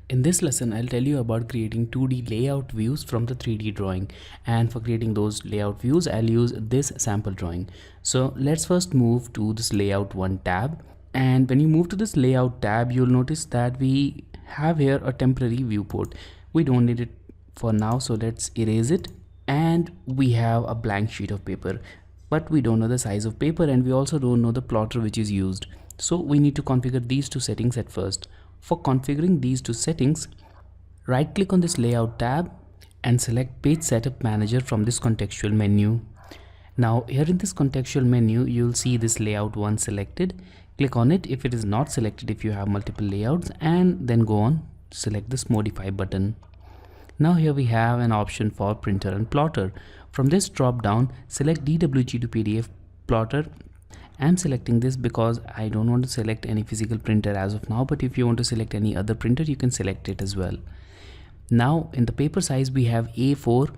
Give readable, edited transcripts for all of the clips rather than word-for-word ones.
In this lesson, I'll tell you about creating 2D layout views from the 3D drawing. And for creating those layout views, I'll use this sample drawing. So let's first move to this layout 1 tab. And when you move to this layout tab, you'll notice that we have here a temporary viewport. We don't need it for now, so let's erase it. And we have a blank sheet of paper, but we don't know the size of paper, and we also don't know the plotter which is used. So we need to configure these two settings at first. For configuring these two settings, right click on this layout tab and select page setup manager from this contextual menu. Now here in this contextual menu, you'll see this layout 1 selected. Click on it if it is not selected, if you have multiple layouts, and then go on, select this modify button. Now here we have an option for printer and plotter. From this drop down, select DWG to PDF plotter. I'm selecting this because I don't want to select any physical printer as of now, but if you want to select any other printer, you can select it as well. Now in the paper size, we have A4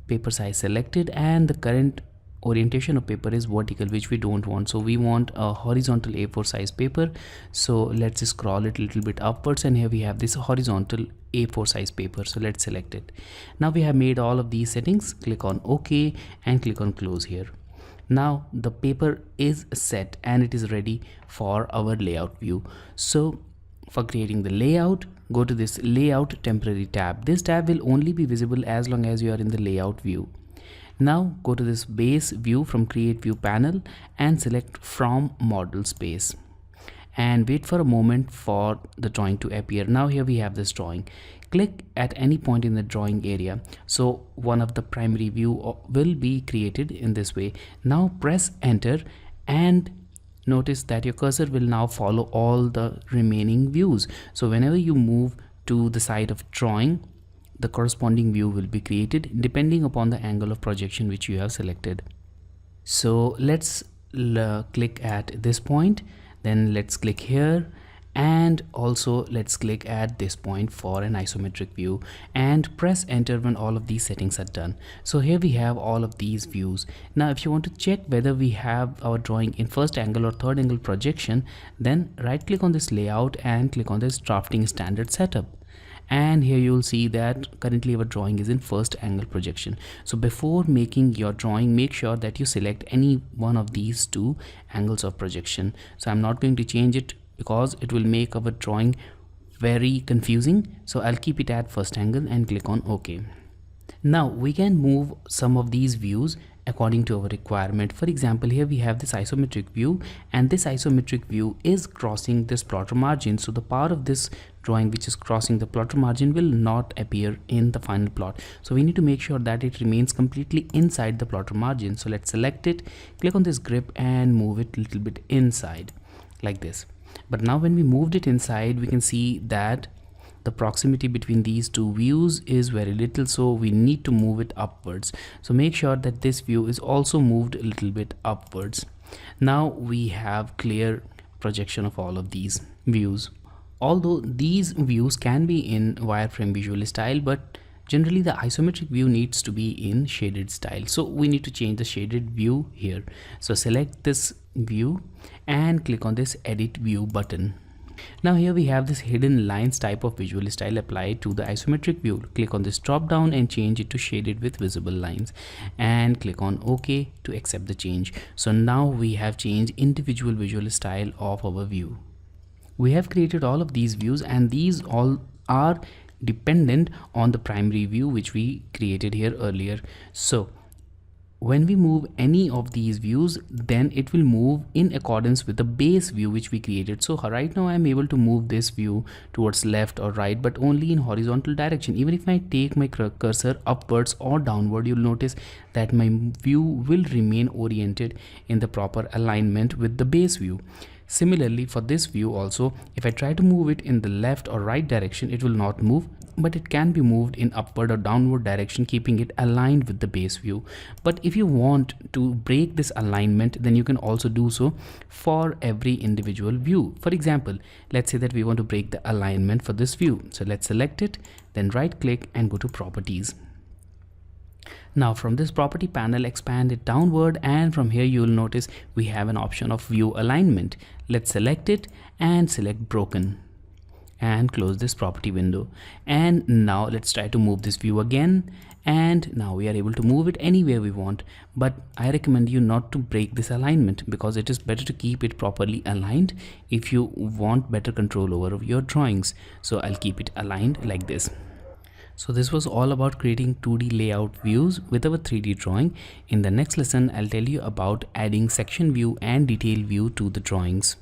paper size selected, and the current orientation of paper is vertical, which we don't want. So we want a horizontal A4 size paper. So let's scroll it a little bit upwards, and here we have this horizontal A4 size paper. So let's select it. Now we have made all of these settings. Click on OK and click on close here. Now the paper is set and it is ready for our layout view. So for creating the layout, go to this layout temporary tab. This tab will only be visible as long as you are in the layout view. Now go to this base view from create view panel and select from model space and wait for a moment for the drawing to appear. Now here we have this drawing. Click at any point in the drawing area. So one of the primary view will be created in this way. Now press enter and notice that your cursor will now follow all the remaining views. So whenever you move to the side of drawing, the corresponding view will be created depending upon the angle of projection which you have selected. So let's click at this point, then let's click here, and also let's click at this point for an isometric view and press enter when all of these settings are done. So here we have all of these views. Now if you want to check whether we have our drawing in first angle or third angle projection, then right click on this layout and click on this drafting standard setup. And here you'll see that currently our drawing is in first angle projection. So before making your drawing, make sure that you select any one of these two angles of projection. So I'm not going to change it because it will make our drawing very confusing. So I'll keep it at first angle and click on OK. Now we can move some of these views according to our requirement. For example, here we have this isometric view, and this isometric view is crossing this plotter margin. So the part of this drawing which is crossing the plotter margin will not appear in the final plot. So we need to make sure that it remains completely inside the plotter margin. So let's select it, click on this grip and move it a little bit inside like this. But now when we moved it inside, we can see that the proximity between these two views is very little, so we need to move it upwards. So make sure that this view is also moved a little bit upwards. Now we have clear projection of all of these views. Although these views can be in wireframe visual style, but generally the isometric view needs to be in shaded style. So we need to change the shaded view here. So select this view and click on this edit view button. Now here we have this hidden lines type of visual style applied to the isometric view. Click on this drop down and change it to shaded with visible lines and click on OK to accept the change. So now we have changed individual visual style of our view. We have created all of these views, and these all are dependent on the primary view which we created here earlier. So when we move any of these views, then it will move in accordance with the base view which we created. So right now I'm able to move this view towards left or right, but only in horizontal direction. Even if I take my cursor upwards or downward, you'll notice that my view will remain oriented in the proper alignment with the base view. Similarly for this view also, if I try to move it in the left or right direction, it will not move, but it can be moved in upward or downward direction, keeping it aligned with the base view. But if you want to break this alignment, then you can also do so for every individual view. For example, let's say that we want to break the alignment for this view. So let's select it, then right click and go to properties. Now from this property panel, expand it downward, and from here you will notice we have an option of view alignment. Let's select it and select broken. and close this property window. And now let's try to move this view again, and now we are able to move it anywhere we want. But I recommend you not to break this alignment, because it is better to keep it properly aligned if you want better control over your drawings. So I'll keep it aligned like this. So this was all about creating 2D layout views with our 3D drawing. In the next lesson, I'll tell you about adding section view and detail view to the drawings.